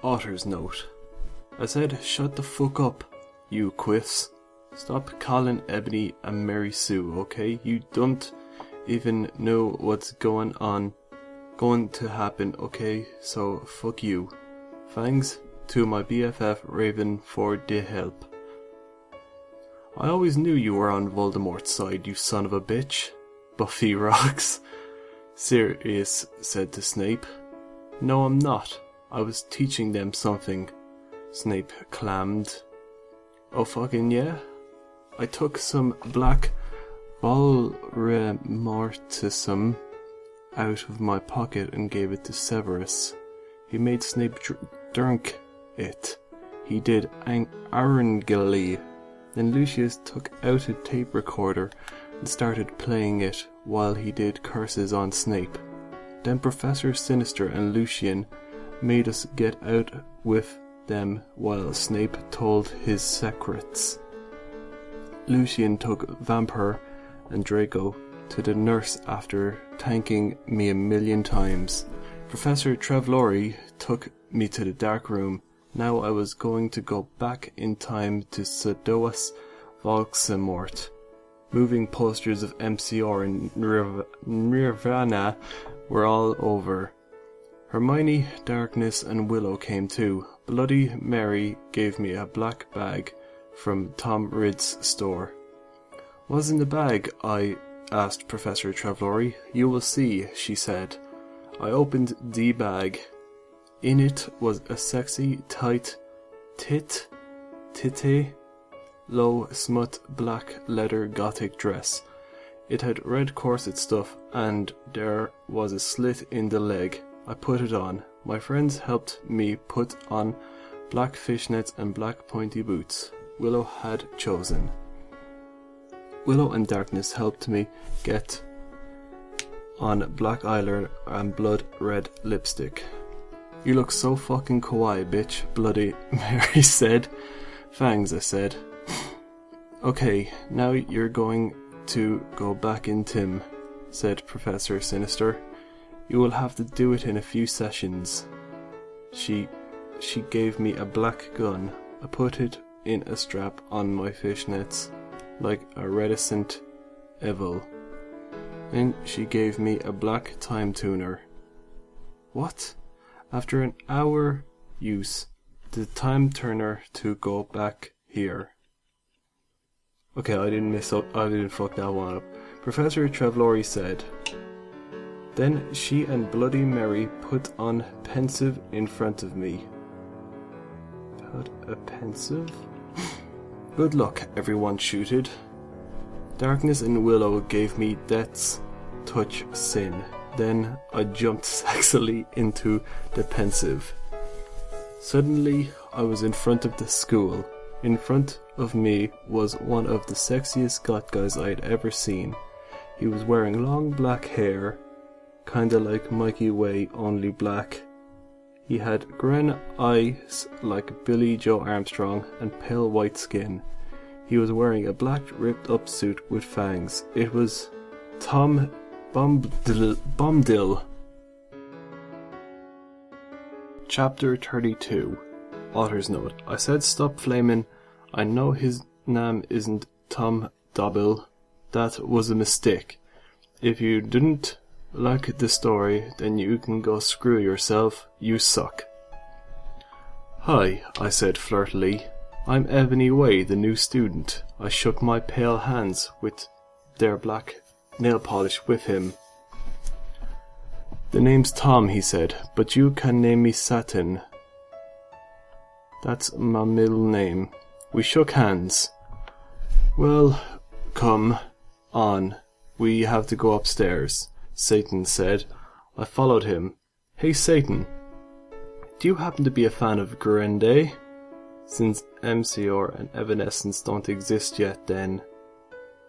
Author's note. I said, shut the fuck up, you quiffs. Stop calling Ebony a Mary Sue, okay? You don't even know what's going to happen, okay? So, fuck you. Thanks to my BFF Raven for the help. I always knew you were on Voldemort's side, you son of a bitch. Buffy rocks. Sirius said to Snape. No, I'm not. I was teaching them something. Snape clammed. Oh fucking yeah? I took some black Volrimortism out of my pocket and gave it to Severus. He made Snape drink it. He did arrogantly. Then Lucius took out a tape recorder and started playing it while he did curses on Snape. Then Professor Sinister and Lucian made us get out with them while Snape told his secrets. Lucian took Vampire and Draco to the nurse after thanking me 1,000,000 times. Professor Trelawney took me to the dark room. Now I was going to go back in time to Seduas Voldemort. Moving posters of MCR and Nirvana were all over. Hermione, Darkness and Willow came too. Bloody Mary gave me a black bag from Tom Ridd's store. What's in the bag? I asked Professor Trelawney. You will see, she said. I opened the bag. In it was a sexy, tight, titty, low, smut, black leather gothic dress. It had red corset stuff and there was a slit in the leg. I put it on. My friends helped me put on black fishnets and black pointy boots. Willow had chosen. Willow and Darkness helped me get on black eyeliner and blood red lipstick. You look so fucking kawaii, bitch, Bloody Mary said. Thanks, I said. Okay, now you're going to go back in Tim, said Professor Sinister. You will have to do it in a few sessions. She gave me a black gun. I put it in a strap on my fishnets, like a reticent evil. Then she gave me a black time tuner. What? After an hour use, the time turner to go back here. Okay, I didn't fuck that one up. Professor Trelawney said. Then she and Bloody Mary put on pensive in front of me. Put a pensive? Good luck, everyone shooted. Darkness and Willow gave me Death's Touch Sin. Then I jumped sexily into the pensive. Suddenly, I was in front of the school. In front of me was one of the sexiest goth guys I'd ever seen. He was wearing long black hair, kinda like Mikey Way, only black. He had green eyes like Billy Joe Armstrong and pale white skin. He was wearing a black ripped up suit with fangs. It was Tom Bombadil. Chapter 32. Author's note. I said stop flaming. I know his name isn't Tom Dobbill. That was a mistake. If you didn't like the story, then you can go screw yourself. You suck. Hi, I said flirtily. I'm Ebony Way, the new student. I shook my pale hands with their black nail polish with him. The name's Tom, he said, but you can name me Satin. That's my middle name. We shook hands. Well, come on. We have to go upstairs, Satan said. I followed him. Hey, Satan. Do you happen to be a fan of Grande? Since MCR and Evanescence don't exist yet, then,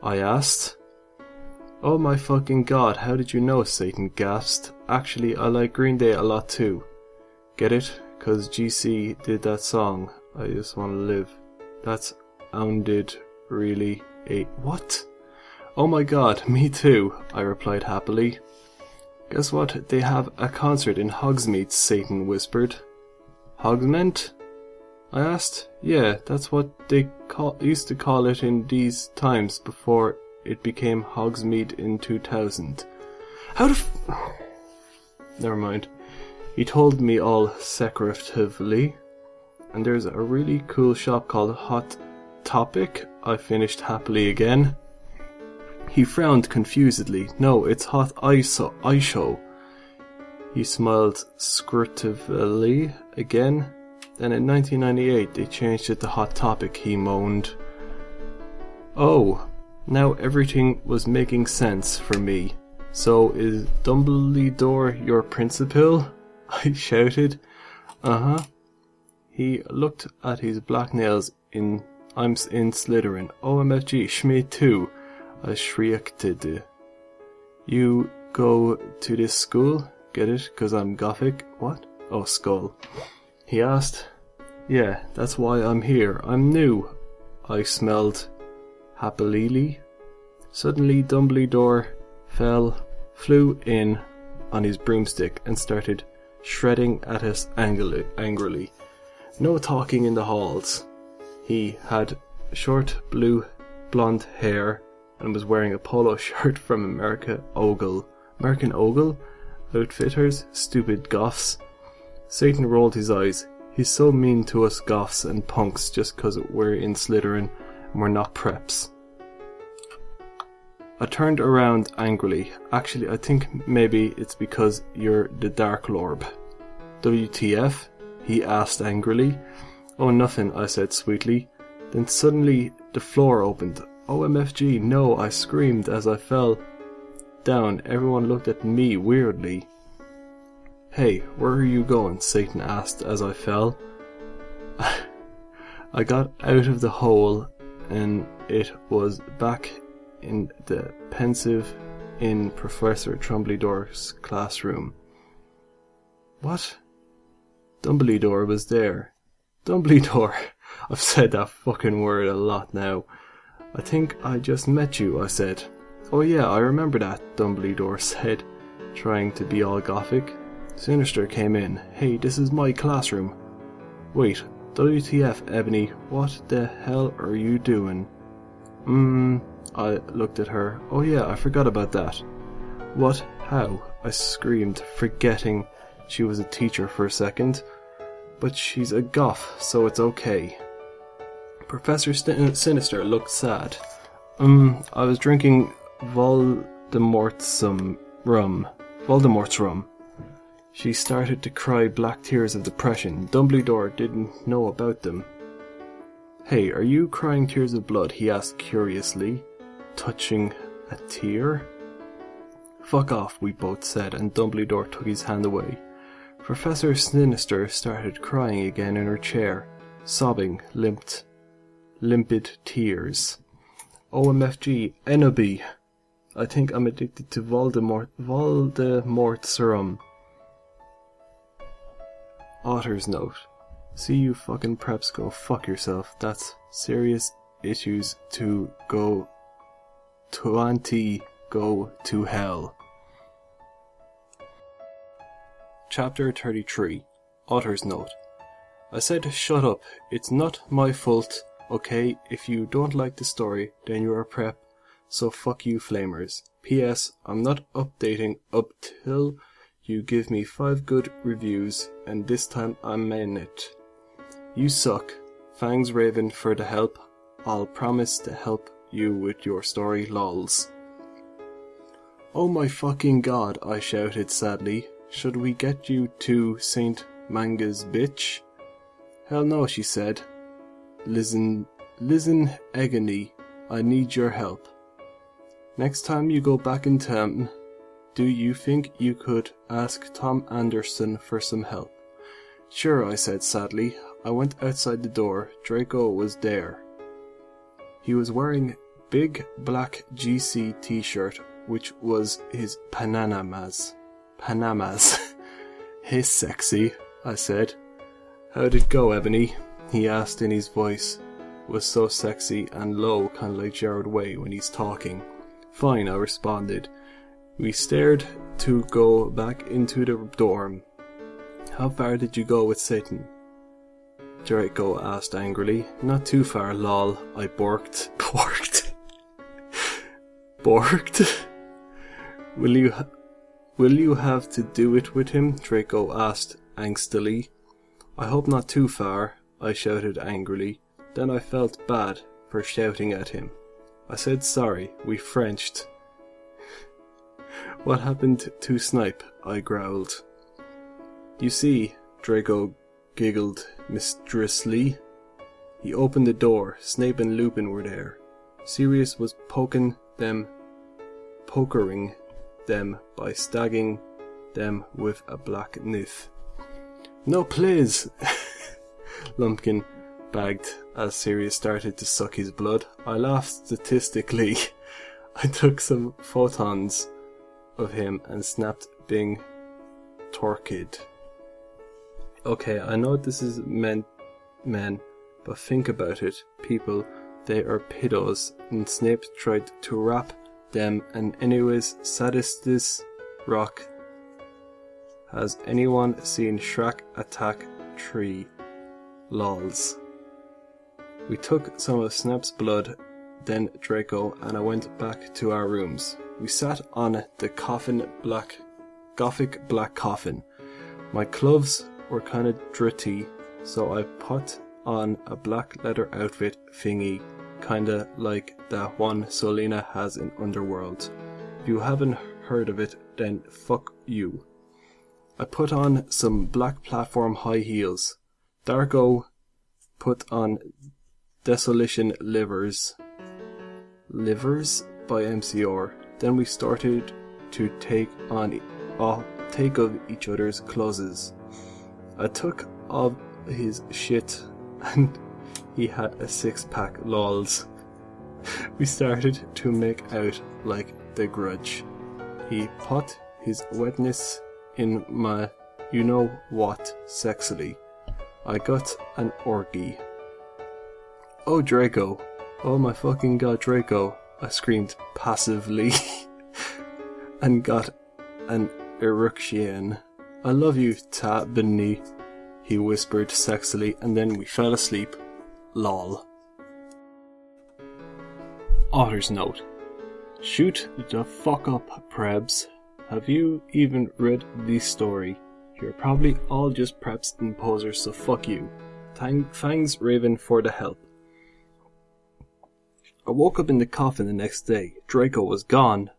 I asked. Oh my fucking god, how did you know? Satan gasped. Actually, I like Green Day a lot too. Get it? 'Cause GC did that song, I Just Wanna Live. That's sounded really what? Oh my god, me too, I replied happily. Guess what? They have a concert in Hogsmeade, Satan whispered. Hogsmeade? I asked. Yeah, that's what they used to call it in these times before it became Hogsmeade in 2000. How the Never mind. He told me all secretively. And there's a really cool shop called Hot Topic. I finished happily again. He frowned confusedly. No, it's Hot Show. He smiled scrutively again. Then in 1998 they changed it to Hot Topic, he moaned. Oh, now everything was making sense for me. So is Dumbledore your principal? I shouted. Uh-huh. He looked at his black nails. I'm in Slytherin. OMFG, Schmidt too. I shrieked. You go to this school? Get it? 'Cause I'm Gothic? What? Oh, skull. He asked. Yeah, that's why I'm here. I'm new. I smelled happily. Suddenly Dumbledore flew in on his broomstick and started shredding at us angrily. No talking in the halls. He had short blonde hair and was wearing a polo shirt from American Ogle? Outfitters? Stupid goths. Satan rolled his eyes. He's so mean to us goths and punks just 'cause we're in Slytherin and we're not preps. I turned around angrily. Actually, I think maybe it's because you're the Dark Lord. WTF? He asked angrily. Oh, nothing, I said sweetly. Then suddenly the floor opened. OMFG, no, I screamed as I fell down. Everyone looked at me weirdly. Hey, where are you going? Satan asked as I fell. I got out of the hole and it was back in the pensive in Professor Dumbledore's classroom. What? Dumbledore was there. Dumbledore! I've said that fucking word a lot now. I think I just met you, I said. Oh yeah, I remember that, Dumbledore said, trying to be all Gothic. Sinister came in. Hey, this is my classroom. Wait, WTF, Ebony, what the hell are you doing? I looked at her. Oh yeah, I forgot about that. What? How? I screamed, forgetting she was a teacher for a second. But she's a goth, so it's okay. Professor Sinister looked sad. I was drinking Voldemort's rum. She started to cry black tears of depression. Dumbledore didn't know about them. Hey, are you crying tears of blood? He asked curiously, touching a tear. Fuck off, we both said, and Dumbledore took his hand away. Professor Sinister started crying again in her chair, sobbing limpid tears. OMFG, Enoby. I think I'm addicted to Voldemort's rum. Author's note. See you fucking preps go fuck yourself. That's serious issues to go to hell. Chapter 33. Author's note. I said shut up. It's not my fault. Okay, if you don't like the story, then you're a prep. So fuck you flamers. P.S. I'm not updating up till you give me 5 good reviews, and this time I mean it. You suck. Fangs Raven for the help. I'll promise to help you with your story, lols. Oh my fucking god, I shouted sadly. Should we get you to St. Manga's bitch? Hell no, she said. Listen, Agony, I need your help. Next time you go back in town, do you think you could ask Tom Anderson for some help? Sure, I said sadly. I went outside the door. Draco was there. He was wearing big black GC t-shirt, which was his Panamas. Hey sexy, I said. How'd it go, Ebony? He asked, and his voice was so sexy and low, kinda like Jared Way when he's talking. Fine, I responded. We stared to go back into the dorm. How far did you go with Satan? Draco asked angrily. Not too far, lol, I borked. Borked? Will you have to do it with him? Draco asked angstily. I hope not too far, I shouted angrily. Then I felt bad for shouting at him. I said sorry, we Frenched. What happened to Snipe? I growled. You see, Draco giggled mischievously. He opened the door. Snape and Lupin were there. Sirius was pokering them by stagging them with a black knife. No, please, Lumpkin bagged as Sirius started to suck his blood. I laughed statistically. I took some photons of him and snapped Bing Torkid. Okay, I know this is men, but think about it. People, they are pedos, and Snape tried to rap them, and anyways, Sadistis Rock. Has anyone seen Shrek Attack 3? Lols. We took some of Snap's blood, then Draco, and I went back to our rooms. We sat on the Gothic black coffin. My clothes were kind of dirty, so I put on a black leather outfit thingy, kinda like that one Selena has in Underworld. If you haven't heard of it, then fuck you. I put on some black platform high heels. Darko put on Desolation Livers by MCR. Then we started to take of each other's clothes. I took off his shit and he had a 6-pack, lols. We started to make out like The Grudge. He put his wetness in my you-know-what sexily. I got an orgy. Oh, Draco. Oh my fucking god, Draco. I screamed passively and got an erection. I love you, Ta-Benny, he whispered sexily, and then we fell asleep. Lol. Author's note. Shoot the fuck up, Prebs. Have you even read this story? You're probably all just preps and posers, so fuck you. Thanks, Raven, for the help. I woke up in the coffin the next day. Draco was gone.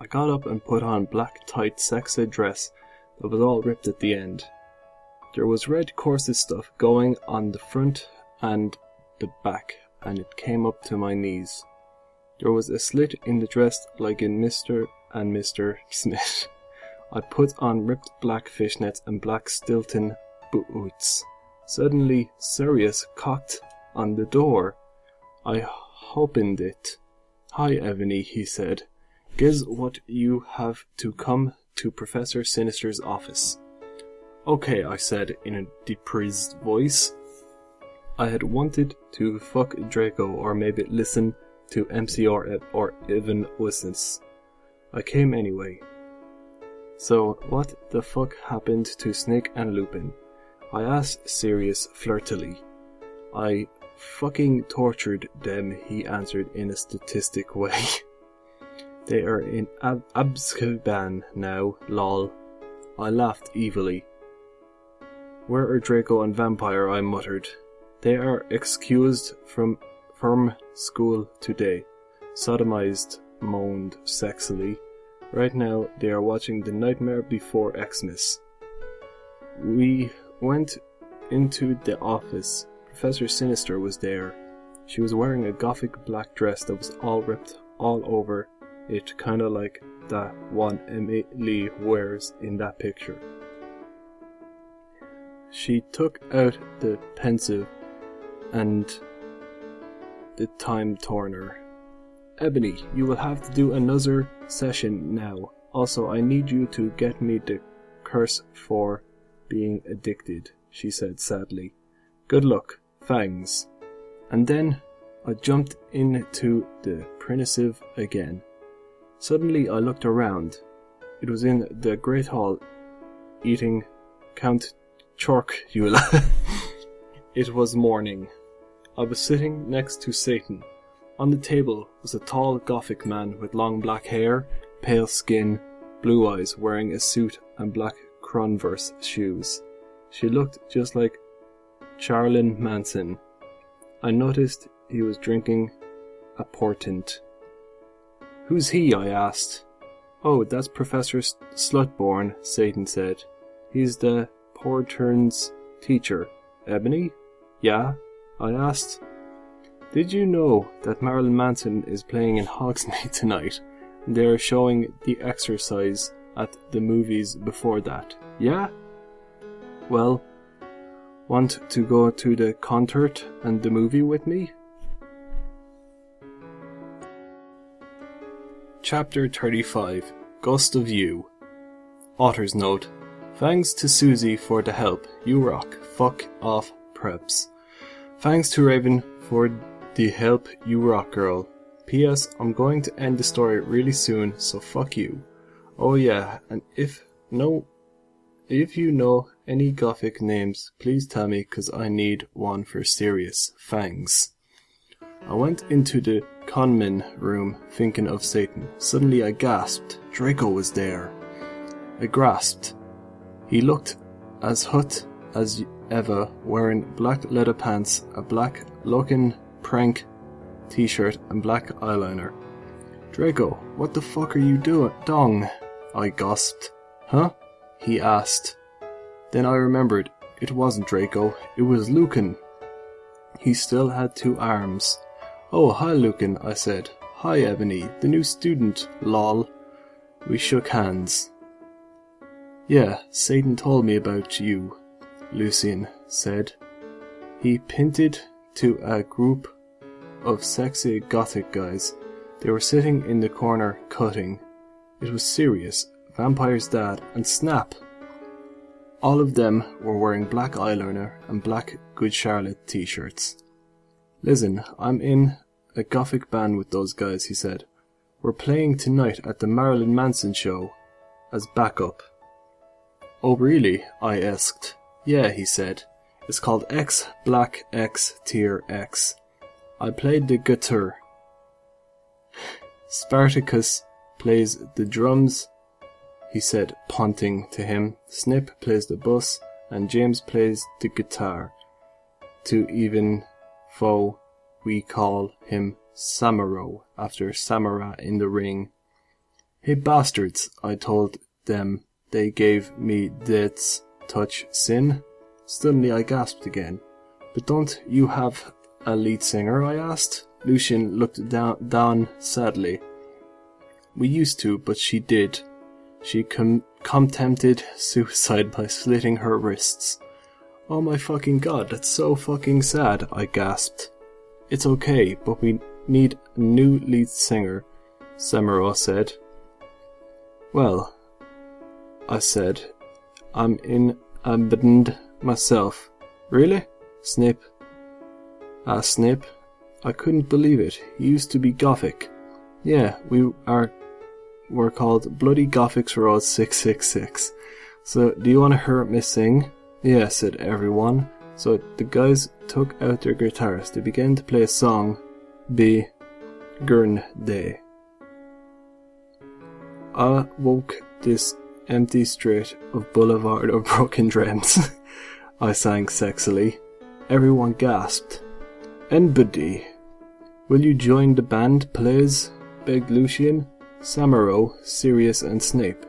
I got up and put on black tight sexy dress that was all ripped at the end. There was red corset stuff going on the front and the back, and it came up to my knees. There was a slit in the dress like in Mr. and Mr. Smith. I put on ripped black fishnets and black Stilton boots. Suddenly, Sirius cocked on the door. I opened it. Hi, Evany, he said. Guess what, you have to come to Professor Sinister's office. Okay, I said in a depressed voice. I had wanted to fuck Draco or maybe listen to MCR or Evanescence. I came anyway. So, what the fuck happened to Snake and Lupin? I asked Sirius flirtily. I fucking tortured them, he answered in a statistic way. They are in Azkaban now, lol. I laughed evilly. Where are Draco and Vampire? I muttered. They are excused from school today. Sodomized, moaned sexily. Right now they are watching The Nightmare Before Xmas. We went into the office. Professor Sinister was there. She was wearing a gothic black dress that was all ripped all over it, kinda like that one Emily wears in that picture. She took out the pensive and the time turner. Ebony, you will have to do another session now. Also, I need you to get me the curse for being addicted, she said sadly. Good luck, thanks. And then I jumped into the primitive again. Suddenly I looked around. It was in the Great Hall, eating Count Chorkula. It was morning. I was sitting next to Satan. On the table was a tall Gothic man with long black hair, pale skin, blue eyes, wearing a suit and black Converse shoes. She looked just like Charlene Manson. I noticed he was drinking a portent. "Who's he?" I asked. "Oh, that's Professor Slutborn," Satan said. "He's the Portern's teacher." "Ebony?" "Yeah?" I asked. "Did you know that Marilyn Manson is playing in Hogsmeade tonight? They're showing The Exorcise at the movies before that." "Yeah?" "Well, want to go to the concert and the movie with me?" Chapter 35. Ghost of You. Author's note. Thanks to Susie for the help. You rock. Fuck off, preps. Thanks to Raven for the help. You rock, girl. P.S. I'm going to end the story really soon, so fuck you. Oh yeah, and if you know any Gothic names, please tell me, cause I need one for serious. Thanks. I went into the conman room thinking of Satan. Suddenly I gasped. Draco was there. I grasped. He looked as hot as ever, wearing black leather pants, a black looking prank t-shirt and black eyeliner. "Draco, what the fuck are you doing, dong?" I gasped. "Huh?" he asked. Then I remembered. It wasn't Draco, it was Lucan. He still had 2 arms. "Oh, hi Lucan," I said. "Hi Ebony, the new student, lol." We shook hands. "Yeah, Satan told me about you," Lucian said. He pointed to a group of sexy Gothic guys. They were sitting in the corner cutting. It was serious. Vampire's dad and Snap. All of them were wearing black eyeliner and black Good Charlotte t-shirts. "Listen, I'm in a Gothic band with those guys," he said. "We're playing tonight at the Marilyn Manson show as backup." "Oh really?" I asked. "Yeah," he said. "It's called X Black X Tier X. I played the guitar. Spartacus plays the drums," he said, pointing to him. "Snip plays the bass, and James plays the guitar. To even foe, we call him Samuro, after Samara in the ring." "Hey bastards," I told them. They gave me Death's Touch Sin. Suddenly I gasped again. "But don't you have a lead singer?" I asked. Lucian looked down sadly. "We used to, but she did. She contemplated suicide by slitting her wrists." "Oh my fucking god, that's so fucking sad," I gasped. "It's okay, but we need a new lead singer," Samara said. "Well," I said, "I'm in a band myself." "Really?" Snip. Snip. I couldn't believe it. He used to be Gothic. "Yeah, we're called Bloody Gothics Road 666. So, do you want to hear me sing?" "Yeah," said everyone. So the guys took out their guitars. They began to play a song, Be Gurn Day. I woke this empty street of boulevard of broken dreams, I sang sexily. Everyone gasped. "Anybody, will you join the band, please?" begged Lucian, Samuro, Sirius and Snape.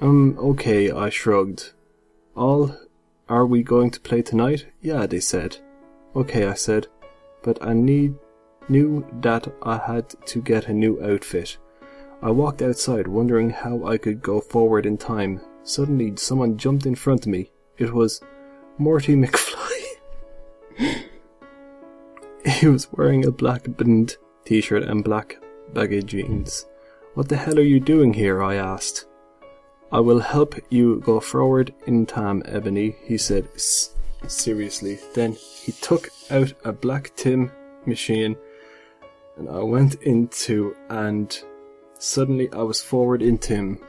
Okay," I shrugged. Are we going to play tonight?" "Yeah," they said. "Okay," I said, "but I knew that I had to get a new outfit." I walked outside, wondering how I could go forward in time. Suddenly, someone jumped in front of me. It was Morty McFly. He was wearing a black band t-shirt and black baggy jeans. "What the hell are you doing here?" I asked. "I will help you go forward in time, Ebony," he said seriously. Then he took out a black tin machine and I went into, and suddenly I was forward into him.